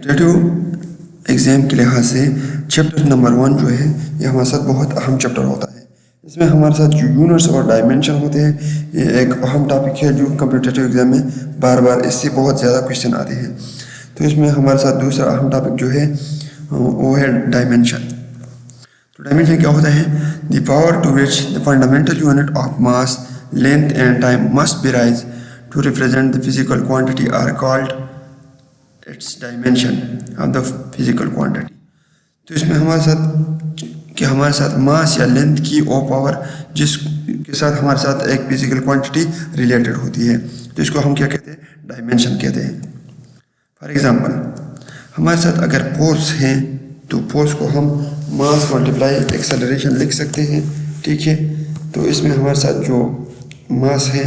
Competitive exam के लिहाज से चैप्टर नंबर 1 जो है ये हमारे साथ बहुत अहम चैप्टर होता है। इसमें हमारे साथ जो यूनिट्स और डायमेंशन होते हैं ये एक अहम टॉपिक है जो कॉम्पिटिटिव एग्ज़ाम में बार बार इससे बहुत ज़्यादा क्वेश्चन आते हैं। तो इसमें हमारे साथ दूसरा अहम टॉपिक जो है वो है डायमेंशन। तो डायमेंशन क्या होता है? The power to which the fundamental unit of mass length and time must be raise to represent the physical quantity are called its dimension of the physical quantity. तो इसमें हमारे साथ मास या लेंथ की वो पावर जिसके साथ हमारे साथ एक फिजिकल क्वांटिटी रिलेटेड होती है, तो इसको हम क्या कहते हैं? डायमेंशन कहते हैं। फॉर एग्जांपल हमारे साथ अगर फोर्स है तो फोर्स को हम मास मल्टीप्लाई एक्सेलरेशन लिख सकते हैं, ठीक है। तो इसमें हमारे साथ जो मास है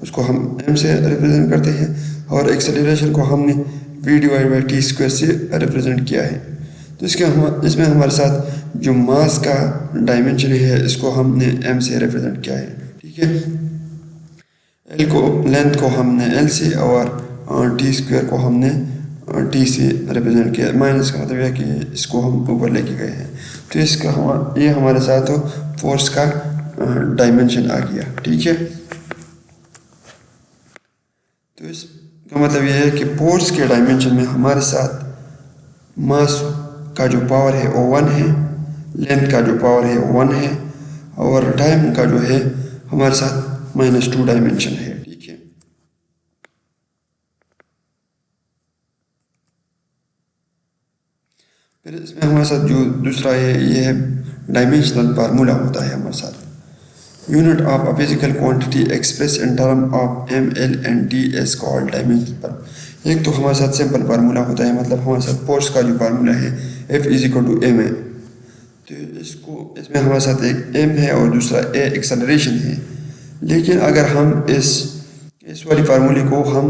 उसको हम m से रिप्रेजेंट करते हैं और एक्सेलरेशन को हमने v/t² से रिप्रेजेंट किया है। तो इसमें हमारे साथ जो मास का डायमेंशन है इसको हमने m से रिप्रेजेंट किया है, ठीक है। लेंथ को हमने l से और t² को हमने t से रिप्रेजेंट किया। माइनस का मतलब है कि इसको हम ऊपर लेके गए हैं। तो ये हमारे साथ फोर्स का डायमेंशन आ गया, ठीक है। तो इसका मतलब ये है कि फोर्स के डायमेंशन में हमारे साथ मास का जो पावर है वो 1 है, लेंथ का जो पावर है वो 1 है और टाइम का जो है हमारे साथ -2 डायमेंशन है, ठीक है। फिर इसमें हमारे साथ जो दूसरा है ये है डायमेंशनल फार्मूला होता है हमारे साथ। Unit of a physical quantity express in term of ml and t is called dimension. एक तो हमारे साथ सिंपल फार्मूला होता है, मतलब हमारे साथ फोर्स का जो फार्मूला है F = m है। तो इसमें हमारे साथ एक m है और दूसरा a एक्सेलरेशन है। लेकिन अगर हम इस वाली फार्मूले को हम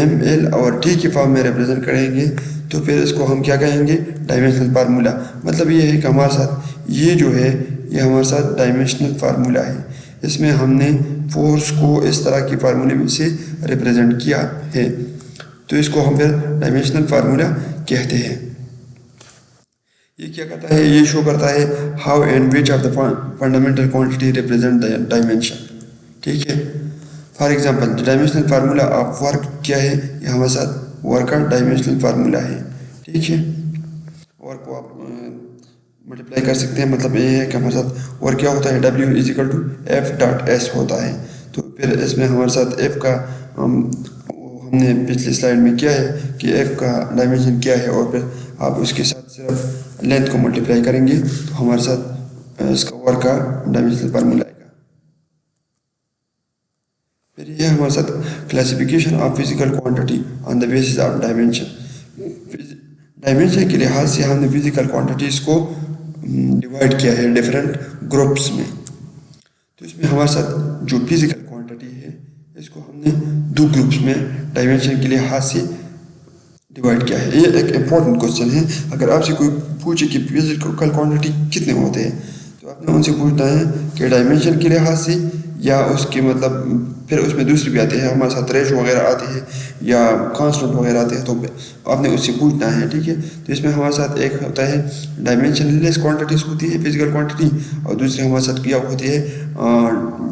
ml और t के फॉर्म में रिप्रेजेंट करेंगे तो फिर इसको हम क्या कहेंगे? Dimensional formula. मतलब ये है कि हमारे साथ ये जो है ये हमारे साथ डायमेंशनल फार्मूला है। इसमें हमने फोर्स को इस तरह की फार्मूले में से रिप्रेजेंट किया है, तो इसको हम फिर डायमेंशनल फार्मूला कहते हैं। ये क्या करता है? ये शो करता है how and which of the fundamental quantity represent the dimension, ठीक है। For example dimensional formula of work क्या है? ये हमारे साथ वर्क का डायमेंशनल फार्मूला है, ठीक है। वर्क को आप मल्टीप्लाई कर सकते हैं। मतलब ये है कि हमारे साथ वर्क क्या होता है? W = F.S होता है। तो फिर इसमें हमारे साथ F का हमने पिछली स्लाइड में किया है कि F का डायमेंशन क्या है और फिर आप उसके साथ सिर्फ लेंथ को मल्टीप्लाई करेंगे तो हमारे साथ इसका वर्क का डायमेंशनल फार्मूला आएगा। फिर ये हमारे साथ classification of physical quantity on the basis of dimension. Dimension के लिहाज से हमने फिजिकल क्वांटिटीज़ को डिवाइड किया है डिफरेंट ग्रुप्स में। तो इसमें हमारे साथ जो फिजिकल क्वांटिटी है इसको हमने 2 ग्रुप्स में डायमेंशन के लिहाज से डिवाइड किया है। ये एक इम्पॉर्टेंट क्वेश्चन है। अगर आपसे कोई पूछे कि फिजिकल क्वांटिटी कितने होते हैं तो आपने उनसे पूछना है कि डायमेंशन के लिहाज से या उसके मतलब फिर उसमें दूसरी भी आते हैं, हमारे साथ रेशो वगैरह आते हैं या कांस्टेंट वगैरह आते हैं, तो आपने उससे पूछना है, ठीक है। तो इसमें हमारे साथ एक होता है डायमेंशनलेस क्वांटिटीज़ होती है फिजिकल क्वांटिटी और दूसरी हमारे साथ क्या होती है?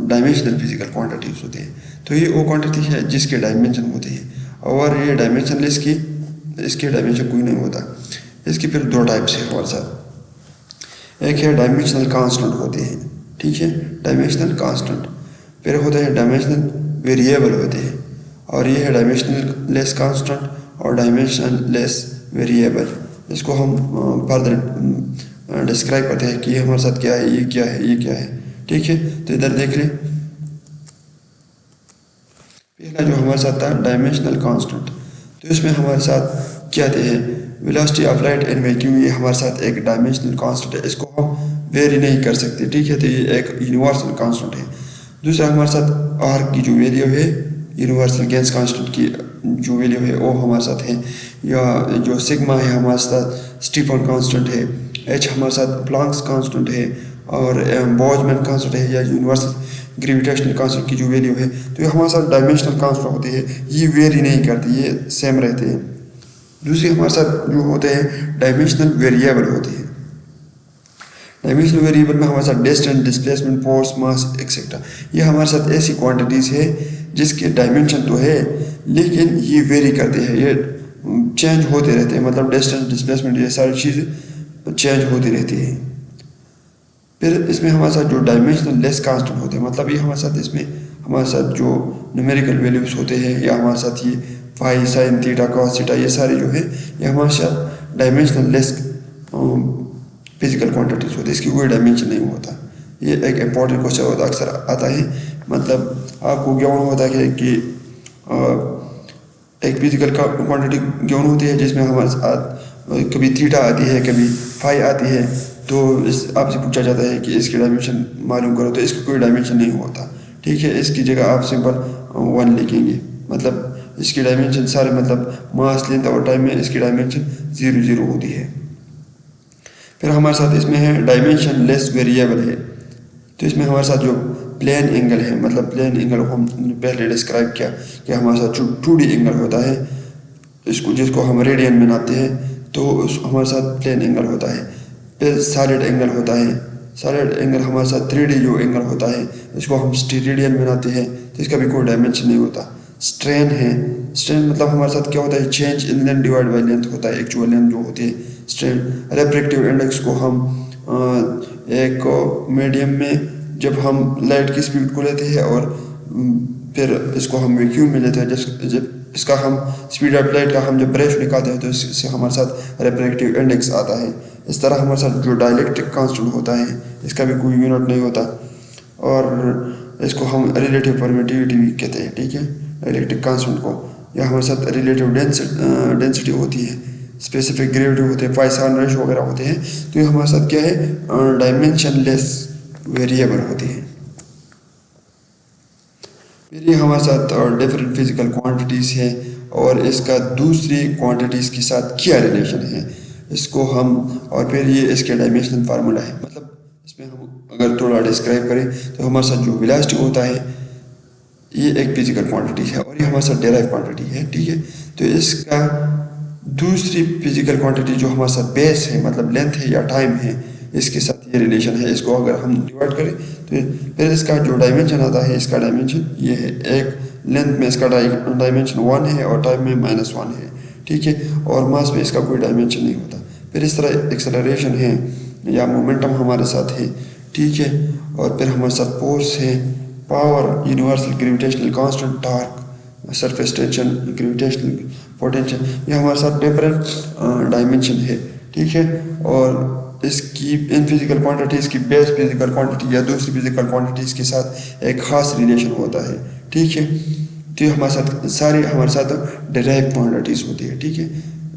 डायमेंशनल फिजिकल क्वांटिटीज़ होती है। तो ये वो क्वांटिटी है जिसके डायमेंशन होते हैं और ये डायमेंशनलेस की इसके डायमेंशन कोई नहीं होता। इसकी फिर 2 टाइप्स है हमारे साथ। एक है डायमेंशनल कांस्टेंट होते हैं, ठीक है, डायमेंशनल कांस्टेंट। फिर होता है डायमेंशनल वेरिएबल होते हैं और ये है डायमेंशनल लेस कांस्टेंट और डायमेंशनल लेस वेरिएबल। इसको हम फर्दर डिस्क्राइब करते हैं कि ये हमारे साथ क्या है, ये क्या है, ये क्या है, ठीक है। तो इधर देख लें, पहला जो हमारे साथ था डायमेंशनल कांस्टेंट। तो इसमें हमारे साथ क्या आते हैं? Velocity of light in vacuum, ये हमारे साथ एक डायमेंशनल कांस्टेंट है, इसको हम वेरी नहीं कर सकते, ठीक है। तो ये एक यूनिवर्सल कांस्टेंट है। दूसरा हमारे साथ आर की जो वैल्यू है यूनिवर्सल गेंस कांस्टेंट की जो वैल्यू है वो हमारे साथ है, या जो सिग्मा है हमारे साथ स्टीफन कांस्टेंट है, एच हमारे साथ प्लैंक्स कांस्टेंट है और बोल्ट्जमैन कांस्टेंट है या यूनिवर्सल ग्रेविटेशनल कांस्टेंट की जो वैल्यू है। तो ये हमारे साथ डायमेंशनल कांस्टेंट होती है, ये वेरी नहीं करती, ये सेम रहते हैं। دوسری ہمارے ساتھ جو ہوتے ہیں ڈائمینشنل ویریبل ہوتے ہیں. ڈائمینشنل ویریبل میں ہمارے ساتھ ڈسٹینس، ڈسپلیسمنٹ، فورس، ماس ایکسیٹرا. یہ ہمارے ساتھ ایسی کوانٹٹیز ہے جس کے ڈائمینشن تو ہے لیکن یہ ویری کرتے ہیں، یہ چینج ہوتے رہتے ہیں. مطلب ڈسٹینس، ڈسپلیسمنٹ، یہ ساری چیزیں چینج ہوتی رہتی ہیں. پھر اس میں ہمارے ساتھ جو ڈائمینشنل لیس کانسٹنٹ ہوتے ہیں، مطلب یہ ہمارے ساتھ جو نیومیریکل ویلیوز ہوتے ہیں یا ہمارے ساتھ یہ فائی، سائن، تھیٹا، کاس، تھیٹا، یہ سارے جو ہے یہ ہمارے ساتھ ڈائمینشنل لیس فزیکل کوانٹٹیز ہوتی ہے، اس کی کوئی ڈائمینشن نہیں ہوتا. یہ ایک امپورٹنٹ کوشچن ہوتا اکثر آتا ہے. مطلب آپ کو گیون ہوتا ہے کہ ایک فزیکل کوانٹٹی گیون ہوتی ہے جس میں ہمارے ساتھ کبھی تھیٹا آتی ہے، کبھی فائی آتی ہے، تو آپ سے پوچھا جاتا ہے کہ اس کی ڈائمینشن معلوم کرو، تو اس کی کوئی ڈائمینشن نہیں ہوتا. ٹھیک ہے، اس کی جگہ آپ سمپل 1 لکھیں گے. مطلب اس کی ڈائمینشن سارے مطلب ماس، لینتھ اور ٹائم میں اس کی ڈائمینشن 0 0 ہوتی ہے. پھر ہمارے ساتھ اس میں ہے ڈائمینشن لیس ویریبل ہے. تو اس میں ہمارے ساتھ جو پلین اینگل ہے، مطلب پلین اینگل کو ہم پہلے ڈسکرائب کیا کہ ہمارے ساتھ جو 2D اینگل ہوتا ہے جس کو ہم ریڈین میں ناپتے ہیں، تو ہمارے ساتھ پلین اینگل ہوتا ہے. پھر سالڈ اینگل ہوتا ہے. سالڈ اینگل ہمارے ساتھ 3D جو اینگل ہوتا ہے اس کو ہم ریڈین میں ناپتے ہیں، تو اس کا بھی کوئی ڈائمینشن نہیں ہوتا. اسٹرین ہے. اسٹرین مطلب ہمارے ساتھ کیا ہوتا ہے، change in length divide by length ہوتا ہے، ایکچوئل لینتھ جو ہوتی ہے اسٹرین. ریفریکٹیو انڈیکس کو ہم ایک میڈیم میں جب ہم لائٹ کی اسپیڈ کو لیتے ہیں اور پھر اس کو ہم ویکیوم میں لیتے ہیں، جب اس کا ہم اسپیڈ آف لائٹ کا ہم جب ریشو نکالتے ہیں تو اس سے ہمارے ساتھ ریفریکٹیو انڈیکس آتا ہے. اس طرح ہمارے ساتھ جو ڈائلیکٹرک کانسٹنٹ ہوتا ہے اس کا بھی کوئی یونٹ نہیں ہوتا، اور اس کو ہم ریلیٹیو پرمیٹیوٹی بھی کہتے ہیں. ٹھیک ہے، الیکٹرک کانسٹنٹ کو. یا ہمارے ساتھ ریلیٹیو ڈینسٹی ہوتی ہے، اسپیسیفک گریویٹی ہوتے ہیں، پائسان ریشو وغیرہ ہوتے ہیں. تو یہ ہمارے ساتھ کیا ہے، ڈائمینشن لیس ویریبل ہوتی ہے. پھر یہ ہمارے ساتھ ڈفرینٹ فزیکل کوانٹٹیز ہیں اور اس کا دوسری کوانٹٹیز کے ساتھ کیا ریلیشن ہے اس کو ہم، اور پھر یہ اس کے ڈائمینشنل فارمولا ہے. مطلب اس میں ہم اگر تھوڑا ڈسکرائب کریں تو ہمارے ساتھ جو ویلاسٹی ہوتا ہے یہ ایک فزیکل کوانٹٹی ہے اور یہ ہمارے ساتھ ڈیرائیو کوانٹٹی ہے. ٹھیک ہے، تو اس کا دوسری فزیکل کوانٹٹی جو ہمارے ساتھ بیس ہے، مطلب لینتھ ہے یا ٹائم ہے، اس کے ساتھ یہ ریلیشن ہے. اس کو اگر ہم ڈیوائڈ کریں تو پھر اس کا جو ڈائمینشن آتا ہے، اس کا ڈائمینشن یہ ہے. ایک لینتھ میں اس کا ڈائمینشن 1 ہے اور ٹائم میں -1 ہے. ٹھیک ہے، اور ماس میں اس کا کوئی ڈائمینشن نہیں ہوتا. پھر اس طرح ایکسلریشن ہے یا مومنٹم ہمارے ساتھ ہے. ٹھیک ہے، اور پھر ہمارے ساتھ فورس ہے، power, universal gravitational constant, talk, surface tension, gravitational potential, یہ ہمارے ساتھ ڈفرینٹ ڈائمینشن ہے. ٹھیک ہے، اور اس کی ان فزیکل کوانٹٹیز کی بیس فزیکل کوانٹٹی یا دوسری فزیکل کوانٹٹیز کے ساتھ ایک خاص ریلیشن ہوتا ہے. ٹھیک ہے، تو یہ ہمارے ساتھ ڈیرائیو کوانٹٹیز ہوتی ہے. ٹھیک ہے،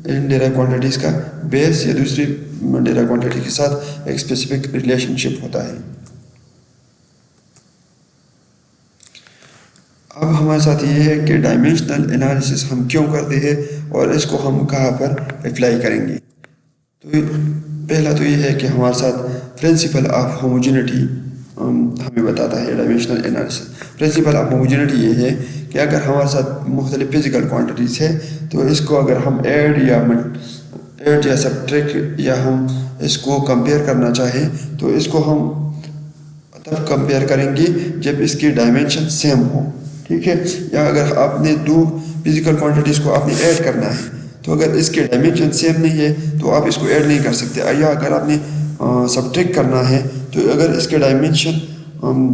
ان ڈیرائیو کوانٹٹیز کا بیس یا دوسری ڈیرائیو کوانٹٹی کے ساتھ ایک اسپیسیفک ریلیشن شپ ہوتا ہے. اب ہمارے ساتھ یہ ہے کہ ڈائمینشنل انالیسس ہم کیوں کرتے ہیں اور اس کو ہم کہاں پر اپلائی کریں گے. تو پہلا تو یہ ہے کہ ہمارے ساتھ پرنسپل آف ہوموجینٹی ہمیں بتاتا ہے dimensional analysis. Principle of homogeneity یہ ہے کہ اگر ہمارے ساتھ مختلف فزیکل کوانٹٹیز ہے تو اس کو اگر ہم ایڈ یا سبٹریکٹ یا ہم اس کو کمپیئر کرنا چاہیں تو اس کو ہم تب کمپیئر کریں گے جب اس کی ڈائمینشن سیم ہو. ٹھیک ہے، یا اگر آپ نے 2 فزیکل کوانٹٹیز کو آپ نے ایڈ کرنا ہے تو اگر اس کے ڈائمینشن سیم نہیں ہے تو آپ اس کو ایڈ نہیں کر سکتے. یا اگر آپ نے سبٹریکٹ کرنا ہے تو اگر اس کے ڈائمینشن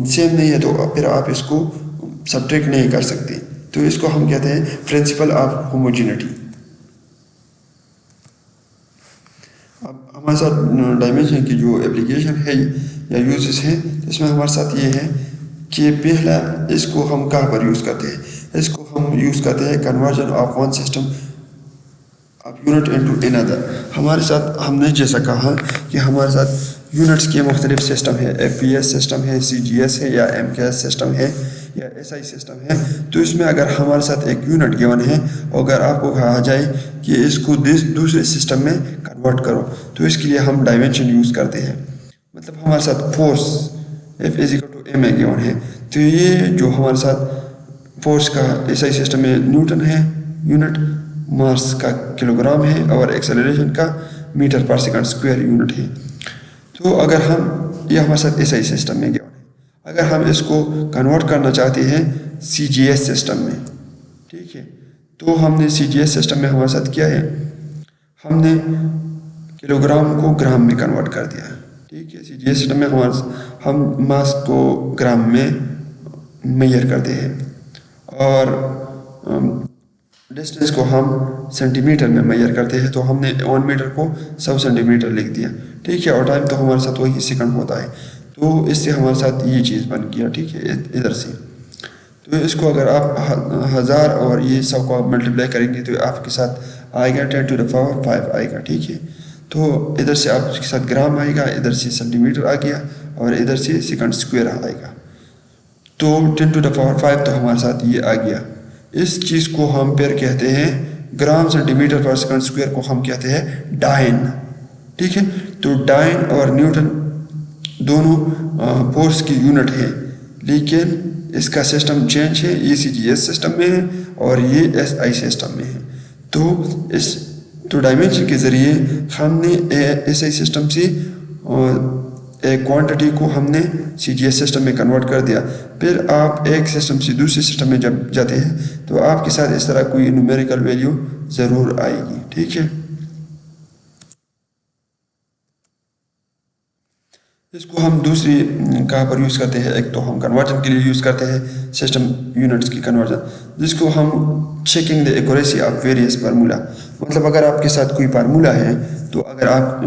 سیم نہیں ہے تو پھر آپ اس کو سبٹریکٹ نہیں کر سکتے. تو اس کو ہم کہتے ہیں پرنسپل آف ہوموجینٹی. اب ہمارے ساتھ ڈائمینشن کی جو اپلیکیشن ہے یا یوزز ہیں اس میں ہمارے ساتھ یہ ہے کہ پہلا اس کو ہم کہاں پر یوز کرتے ہیں. اس کو ہم یوز کرتے ہیں conversion of one system of unit into another. ہمارے ساتھ ہم نے جیسا کہا کہ ہمارے ساتھ یونٹس کے مختلف سسٹم ہے، FPS سسٹم ہے، CGS ہے، یا MKS سسٹم ہے، یا SI سسٹم ہے. تو اس میں اگر ہمارے ساتھ ایک یونٹ گیون ہے اور اگر آپ کو کہا جائے کہ اس کو دوسرے سسٹم میں کنورٹ کرو تو اس کے لیے ہم ڈائمینشن یوز کرتے ہیں. مطلب ہمارے ساتھ فورس F=ma گیون ہے، تو یہ جو ہمارے ساتھ فورس کا SI سسٹم میں نیوٹن ہے یونٹ، मास का किलोग्राम है और एक्सेलरेशन का मीटर पर सेकंड स्क्वायर यूनिट है। तो अगर हम ये हमारे साथ SI सिस्टम में गया है, अगर हम इसको कन्वर्ट करना चाहते हैं CGS सिस्टम में, ठीक है, तो हमने CGS सिस्टम में हमारे साथ क्या है, हमने किलोग्राम को ग्राम में कन्वर्ट कर दिया, ठीक है। CGS सिस्टम में हम मास को ग्राम में मेजर करते हैं और डिस्टेंस को हम सेंटीमीटर में मेजर करते हैं, तो हमने 1 मीटर को 100 सेंटीमीटर लिख दिया, ठीक है। और टाइम तो हमारे साथ वही सेकंड होता है, तो इससे हमारे साथ ये चीज़ बन गया, ठीक है, इधर से। तो इसको अगर आप 1000 और ये 100 को मल्टीप्लाई करेंगे तो आपके साथ आएगा 10⁵ आएगा, ठीक है। तो इधर से आपके साथ ग्राम आएगा, इधर से सेंटीमीटर आ गया और इधर से सेकंड स्क्वायर आएगा। तो 10⁵ तो हमारे साथ ये आ गया। इस चीज़ को हम फिर कहते हैं ग्राम सेंटीमीटर पर सेकंड स्क्वायर को हम कहते हैं डाइन, ठीक है। तो डाइन और न्यूटन दोनों फोर्स की यूनिट है, लेकिन इसका सिस्टम चेंज है, ये CGS सिस्टम में है और ये SI सिस्टम में है। तो डायमेंशन के ज़रिए हमने SI सिस्टम से एक क्वांटिटी को हमने CGS सिस्टम में कन्वर्ट कर दिया। फिर आप एक सिस्टम से दूसरे सिस्टम में जब जाते हैं तो आपके साथ इस तरह कोई न्यूमेरिकल वैल्यू ज़रूर आएगी, ठीक है। इसको हम दूसरी कहाँ पर यूज़ करते हैं, एक तो हम कन्वर्जन के लिए यूज़ करते हैं सिस्टम यूनिट्स की कन्वर्जन, जिसको हम checking the accuracy of various formula. मतलब अगर आपके साथ कोई फार्मूला है तो अगर आप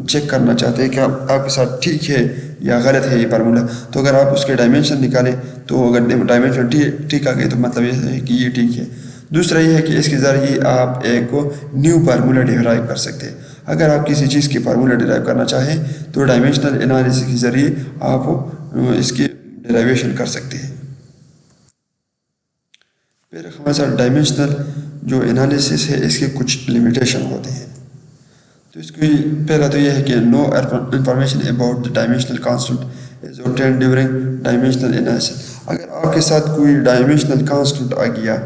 चेक करना चाहते हैं कि आपके साथ ठीक है या गलत है ये फार्मूला, तो अगर आप उसके डायमेंशन निकालें तो अगर डायमेंशन ठीक आ गए तो मतलब ये है कि ये ठीक है। दूसरा ये है कि इसके ज़रिए आप एक न्यू फार्मूला डिराइव कर सकते हैं। अगर आप किसी चीज़ की फार्मूला डिराइव करना चाहें तो डायमेंशनल एनालिसिस के ज़रिए आप इसकी डिराइवेशन कर सकते हैं। फिर हमारे साथ डायमेंशनल जो एनालिसिस है इसके कुछ लिमिटेशन होते हैं। तो इसकी पहला तो यह है कि no information about the dimensional constant is obtained during dimensional analysis. अगर आपके साथ कोई डायमेंशनल कांस्टेंट आ गया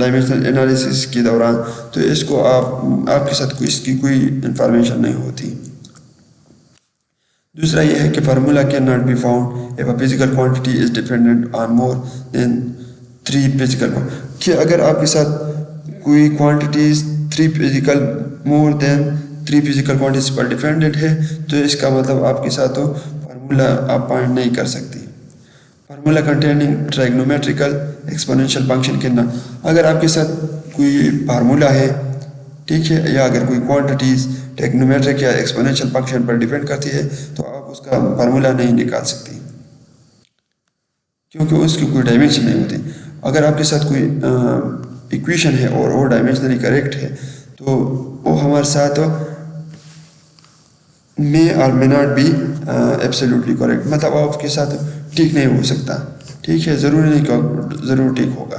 डायमेंशनल एनालिसिस के दौरान, तो इसको आपके साथ इसकी कोई इंफॉर्मेशन नहीं होती। दूसरा यह है कि formula can not be found if a physical quantity is dependent on more than 3 physical, कि अगर आपके साथ कोई quantities 3 physical more than 3 physical quantities पर डिपेंडेंट है, तो इसका मतलब आपके साथ तो फार्मूला आप फाइंड नहीं कर सकते। फार्मूला कंटेनिंग ट्राइग्नोमेट्रिकल एक्सपोनेंशियल फंक्शन के ना, अगर आपके साथ कोई फार्मूला है, ठीक है, या अगर कोई क्वांटिटीज ट्राइग्नोमेट्रिक या एक्सपोनेंशियल फंक्शन पर डिपेंड करती है तो आप उसका फार्मूला नहीं निकाल सकते, क्योंकि उसकी कोई डायमेंशन नहीं होती। अगर आपके साथ कोई इक्वेशन है और वो डायमेंशनली करेक्ट है तो वो हमारे साथ मे और may not be absolutely correct, मतलब आपके साथ ठीक नहीं हो सकता, ठीक है, ज़रूरी नहीं कि ज़रूर ठीक होगा।